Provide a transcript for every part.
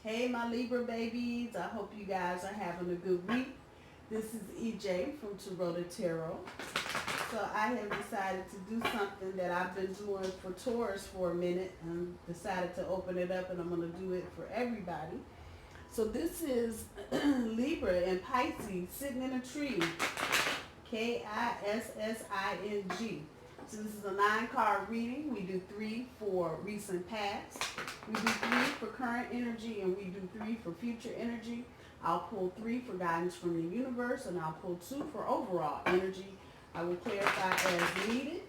Hey, my Libra babies. I hope you guys are having a good week. This is EJ from Taurota Tarot. So I have decided to do something that I've been doing for Taurus for a minute and decided to open it up, and I'm going to do it for everybody. So this is Libra and Pisces sitting in a tree. Kissing. So this is a 9-card reading. We do 3 for recent past. We do 3 for current energy, and we do 3 for future energy. I'll pull 3 for guidance from the universe, and I'll pull 2 for overall energy. I will clarify as needed.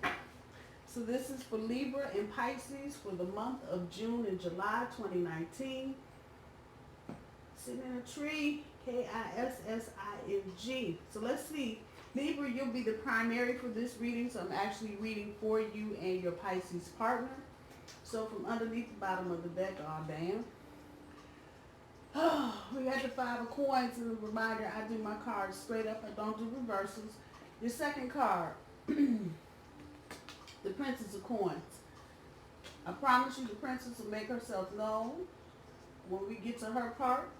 So this is for Libra and Pisces for the month of June and July 2019. Sitting in a tree, Kissing. So let's see. Libra, you'll be the primary for this reading, so I'm actually reading for you and your Pisces partner. So from underneath the bottom of the deck, oh damn. We got the 5 of coins, and a reminder, I do my cards straight up, I don't do reversals. Your second card, the Princess of Coins. I promise you the princess will make herself known when we get to her part,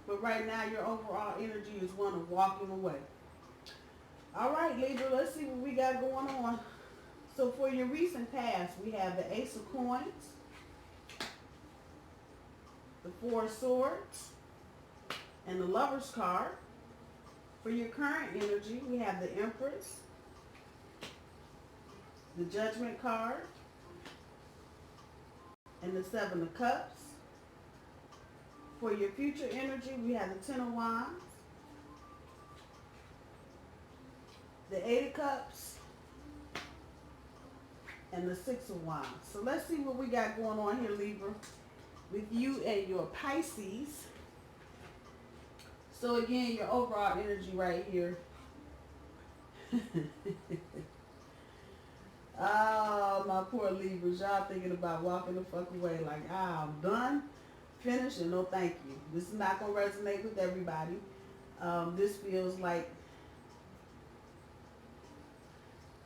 but right now your overall energy is one of walking away. All right, Libra, let's see what we got going on. So for your recent past, we have the Ace of Coins, the 4 of Swords, and the Lover's card. For your current energy, we have the Empress, the Judgment card, and the 7 of Cups. For your future energy, we have the 10 of Wands, the 8 of Cups, and the 6 of Wands. So let's see what we got going on here, Libra, with you and your Pisces. So again, your overall energy right here. Oh, my poor Libras. Y'all thinking about walking the fuck away like, I'm done, finished, and no thank you. This is not going to resonate with everybody. This feels like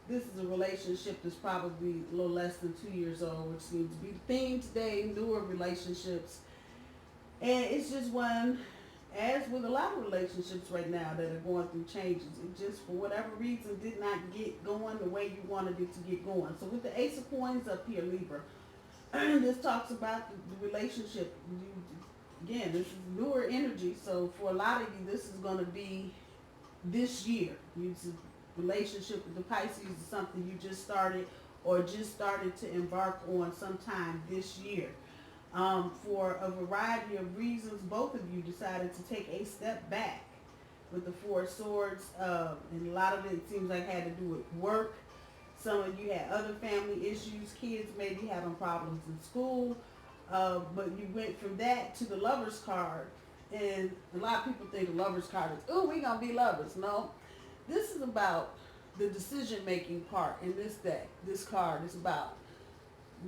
this is a relationship that's probably a little less than 2 years old, which seems to be the theme today, newer relationships. And it's just one, as with a lot of relationships right now that are going through changes, it just, for whatever reason, did not get going the way you wanted it to get going. So with the Ace of Coins up here, Libra, this talks about the relationship. Again, this is newer energy, so for a lot of you, this is going to be this year. Relationship with the Pisces is something you just started or just started to embark on sometime this year. For a variety of reasons, both of you decided to take a step back with the 4 of Swords, and a lot of it seems like had to do with work. Some of you had other family issues, kids maybe having problems in school, but you went from that to the Lover's card, and a lot of people think the Lover's card is, oh, we're going to be lovers. No. This is about the decision-making part in this deck. This card is about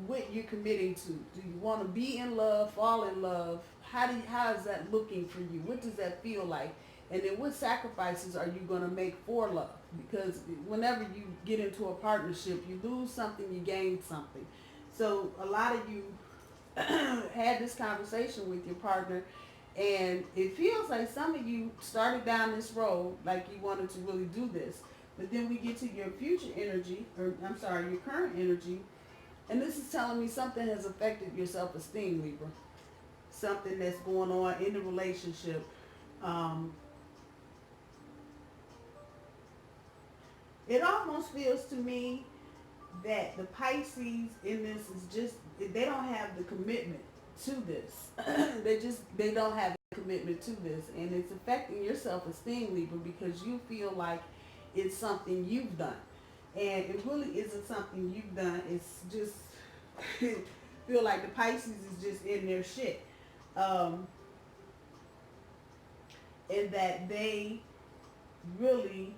what you're committing to. Do you want to be in love, fall in love? How is that looking for you? What does that feel like? And then what sacrifices are you going to make for love? Because whenever you get into a partnership, you lose something, you gain something. So a lot of you had this conversation with your partner, and it feels like some of you started down this road like you wanted to really do this. But then we get to your future energy, or I'm sorry, your current energy, and this is telling me something has affected your self-esteem, Libra. Something that's going on in the relationship. It almost feels to me that the Pisces in this is just, they don't have the commitment to this. they don't have the commitment to this, and it's affecting your self-esteem, Libra, because you feel like it's something you've done, and it really isn't something you've done. It's just feel like the Pisces is just in their shit, and that they really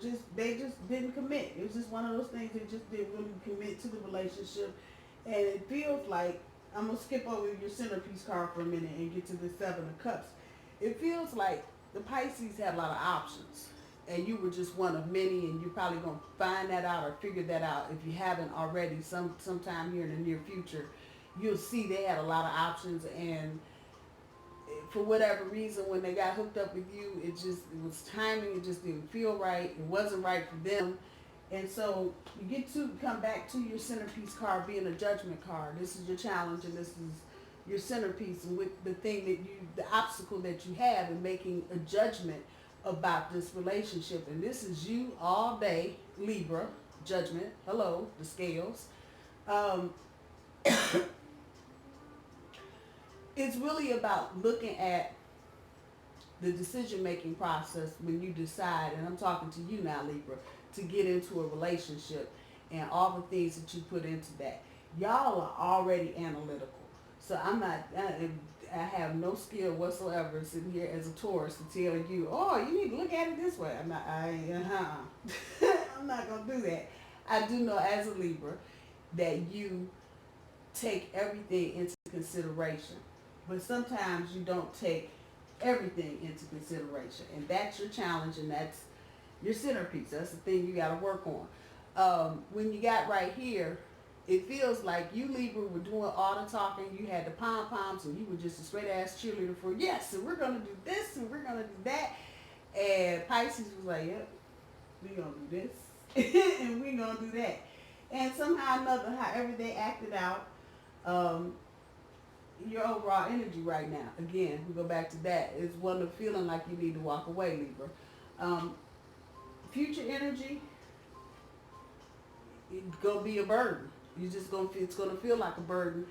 just didn't commit. It was just one of those things, they just didn't really commit to the relationship. And it feels like, I'm going to skip over your centerpiece card for a minute and get to the 7 of Cups. It feels like the Pisces had a lot of options, and you were just one of many, and you're probably going to find that out or figure that out if you haven't already. Sometime here in the near future, you'll see they had a lot of options, and for whatever reason, when they got hooked up with you, it was timing. It just didn't feel right. It wasn't right for them. And so you get to come back to your centerpiece card being a judgment card. This is your challenge, and this is your centerpiece, and with the obstacle that you have in making a judgment about this relationship. And this is you all day, Libra, judgment. Hello, the scales. It's really about looking at the decision-making process when you decide, and I'm talking to you now, Libra, to get into a relationship and all the things that you put into that. Y'all are already analytical. So I have no skill whatsoever sitting here as a Taurus to tell you, oh, you need to look at it this way. I'm not going to do that. I do know as a Libra that you take everything into consideration. But sometimes you don't take everything into consideration. And that's your challenge, and that's your centerpiece. That's the thing you got to work on. When you got right here, it feels like you, Libra, were doing all the talking. You had the pom-poms, and you were just a straight-ass cheerleader for, yes, and we're going to do this, and we're going to do that. And Pisces was like, yep, we're going to do this, and we're going to do that. And somehow or another, however they acted out, your overall energy right now, again, we go back to that, is one of feeling like you need to walk away, Libra. Future energy, it's going to be a burden. It's going to feel like a burden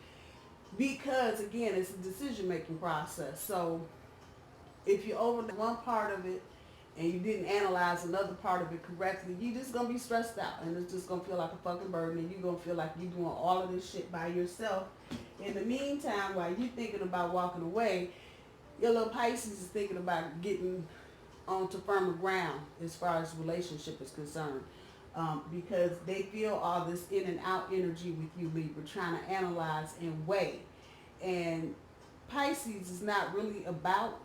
because, again, it's a decision-making process. So if you overlook one part of it and you didn't analyze another part of it correctly, you're just going to be stressed out, and it's just going to feel like a fucking burden, and you're going to feel like you're doing all of this shit by yourself. In the meantime, while you're thinking about walking away, your little Pisces is thinking about getting onto firmer ground as far as relationship is concerned. Because they feel all this in and out energy with you, Libra, trying to analyze and weigh. And Pisces is not really about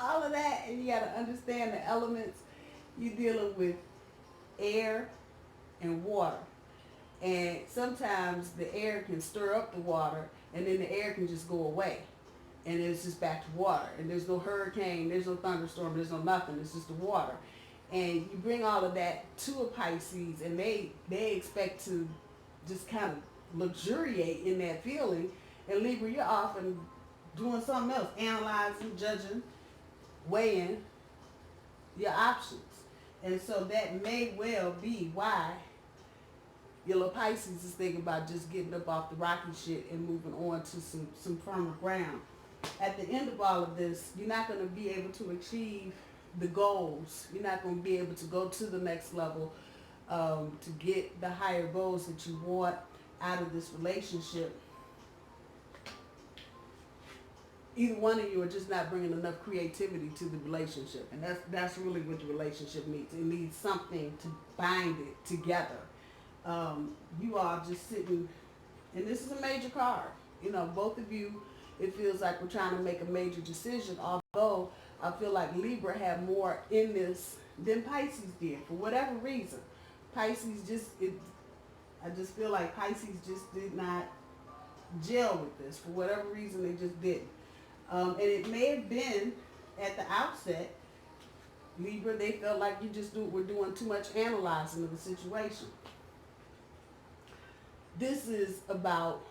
all of that, and you got to understand the elements. You're dealing with air and water. And sometimes the air can stir up the water, and then the air can just go away. And it's just back to water. And there's no hurricane, there's no thunderstorm, there's no nothing. It's just the water. And you bring all of that to a Pisces, and they expect to just kind of luxuriate in that feeling. And Libra, you're often doing something else, analyzing, judging, weighing your options. And so that may well be why your little Pisces is thinking about just getting up off the rocky shit and moving on to some firmer ground. At the end of all of this, you're not going to be able to achieve the goals. You're not going to be able to go to the next level to get the higher goals that you want out of this relationship. Either one of you are just not bringing enough creativity to the relationship, and that's really what the relationship needs. It needs something to bind it together. You are just sitting, and this is a major card. You know, both of you, it feels like we're trying to make a major decision, although I feel like Libra had more in this than Pisces did for whatever reason. Pisces I just feel like Pisces just did not gel with this. For whatever reason, they just didn't. And it may have been at the outset, Libra, they felt like we're doing too much analyzing of the situation. This is about,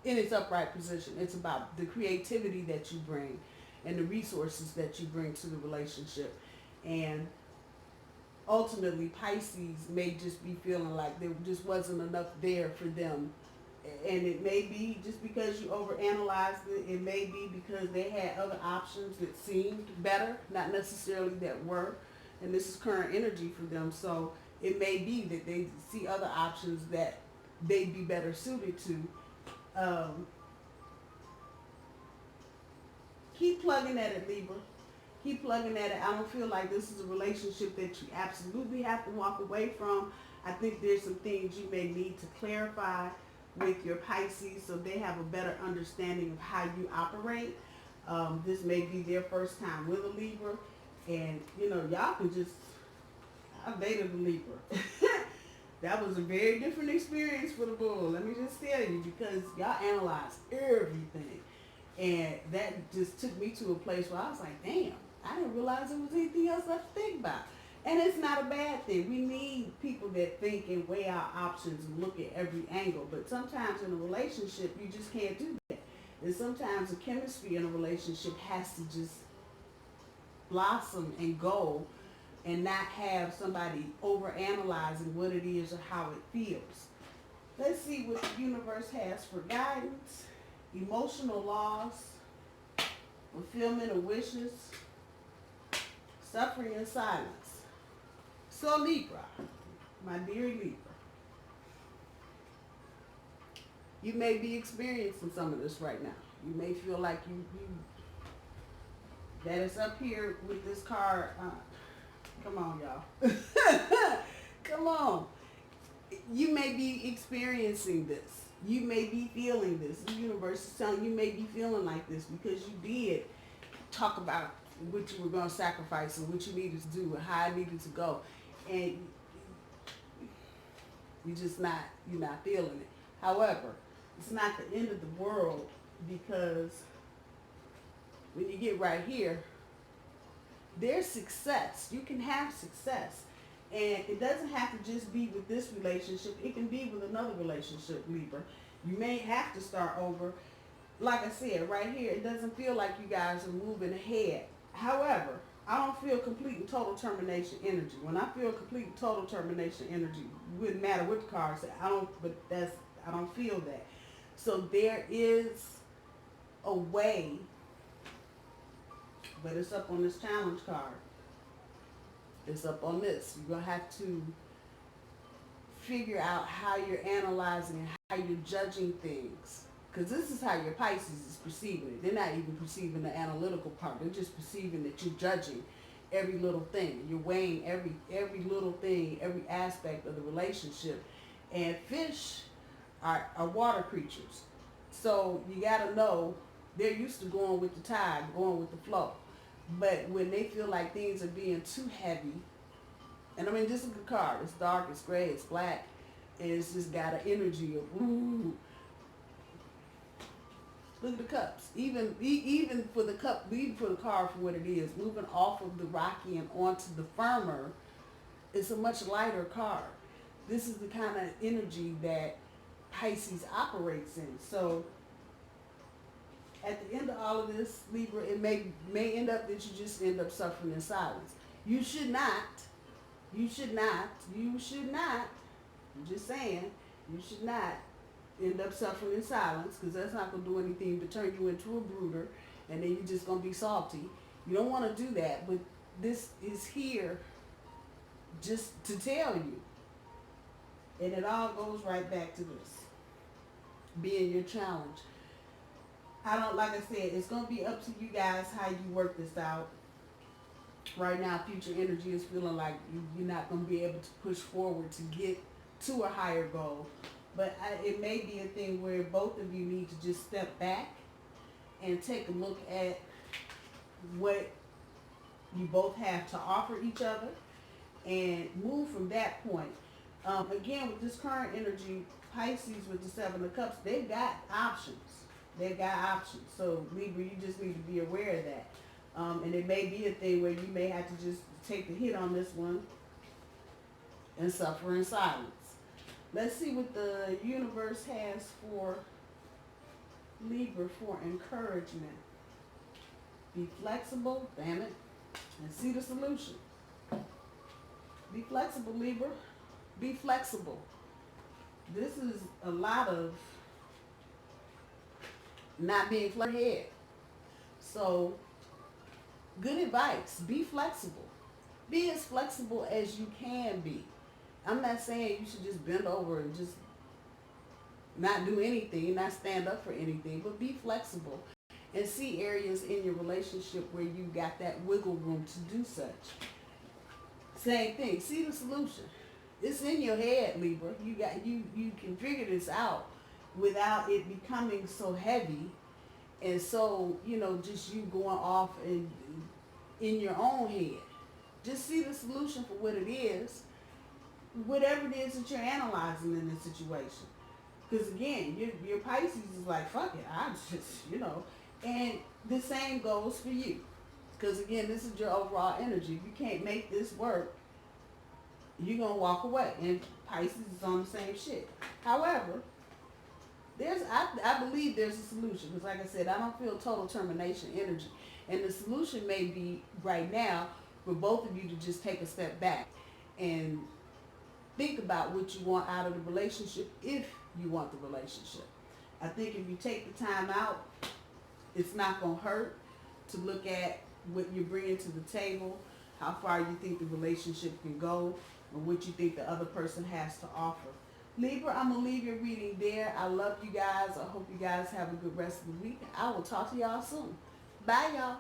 in its upright position, it's about the creativity that you bring and the resources that you bring to the relationship. And ultimately, Pisces may just be feeling like there just wasn't enough there for them. And it may be just because you overanalyzed it. It may be because they had other options that seemed better, not necessarily that were. And this is current energy for them. So it may be that they see other options that they'd be better suited to. Keep plugging at it, Libra. Keep plugging at it. I don't feel like this is a relationship that you absolutely have to walk away from. I think there's some things you may need to clarify with your Pisces so they have a better understanding of how you operate. This may be their first time with a Libra, and y'all can just, I dated a Libra. That was a very different experience for the bull, let me just tell you, because y'all analyze everything. And that just took me to a place where I was like, damn, I didn't realize there was anything else left to think about. And it's not a bad thing. We need people that think and weigh out options and look at every angle. But sometimes in a relationship, you just can't do that. And sometimes the chemistry in a relationship has to just blossom and go and not have somebody overanalyzing what it is or how it feels. Let's see what the universe has for guidance, emotional loss, fulfillment of wishes, suffering in silence. So Libra, my dear Libra, you may be experiencing some of this right now. You may feel like you that it's up here with this card. Come on, y'all. Come on. You may be experiencing this. You may be feeling this. The universe is telling you may be feeling like this because you did talk about what you were going to sacrifice and what you needed to do and how it needed to go. And you're not feeling it. However, it's not the end of the world, because when you get right here, there's success. You can have success. And it doesn't have to just be with this relationship. It can be with another relationship, Libra. You may have to start over. Like I said, right here, it doesn't feel like you guys are moving ahead. However, I don't feel complete and total termination energy. When I feel complete and total termination energy, it wouldn't matter what the card said. I don't feel that. So there is a way, but it's up on this challenge card. It's up on this. You're going to have to figure out how you're analyzing and how you're judging things. Because this is how your Pisces is perceiving it. They're not even perceiving the analytical part. They're just perceiving that you're judging every little thing. You're weighing every little thing, every aspect of the relationship. And fish are water creatures. So you got to know they're used to going with the tide, going with the flow. But when they feel like things are being too heavy, and I mean, this is a good card. It's dark, it's gray, it's black, and it's just got an energy of, ooh. Look at the cups. Even for the cup, even for the card for what it is, moving off of the rocky and onto the firmer, it's a much lighter card. This is the kind of energy that Pisces operates in. So at the end of all of this, Libra, it may end up that you just end up suffering in silence. You should not, I'm just saying, you should not end up suffering in silence, because that's not going to do anything but turn you into a brooder, and then you're just going to be salty. You don't want to do that, but this is here just to tell you. And it all goes right back to this being your challenge. Like I said, it's going to be up to you guys how you work this out. Right now, future energy is feeling like you're not going to be able to push forward to get to a higher goal. But it may be a thing where both of you need to just step back and take a look at what you both have to offer each other and move from that point. Again, with this current energy, Pisces with the Seven of Cups, they've got options. So Libra, you just need to be aware of that. And it may be a thing where you may have to just take the hit on this one and suffer in silence. Let's see what the universe has for Libra for encouragement. Be flexible, damn it, and see the solution. Be flexible, Libra. Be flexible. This is a lot of not being flat-headed. So, good advice. Be flexible. Be as flexible as you can be. I'm not saying you should just bend over and just not do anything, not stand up for anything, but be flexible and see areas in your relationship where you got that wiggle room to do such. Same thing. See the solution. It's in your head, Libra. You can figure this out without it becoming so heavy and so, just you going off in your own head. Just see the solution for what it is, whatever it is that you're analyzing in this situation. Because again, your Pisces is like, fuck it, I just, And the same goes for you. Because again, this is your overall energy. If you can't make this work, you're going to walk away. And Pisces is on the same shit. However, I believe there's a solution. Because like I said, I don't feel total termination energy. And the solution may be right now for both of you to just take a step back and think about what you want out of the relationship if you want the relationship. I think if you take the time out, it's not going to hurt to look at what you're bringing to the table, how far you think the relationship can go, and what you think the other person has to offer. Libra, I'm going to leave your reading there. I love you guys. I hope you guys have a good rest of the week. I will talk to y'all soon. Bye, y'all.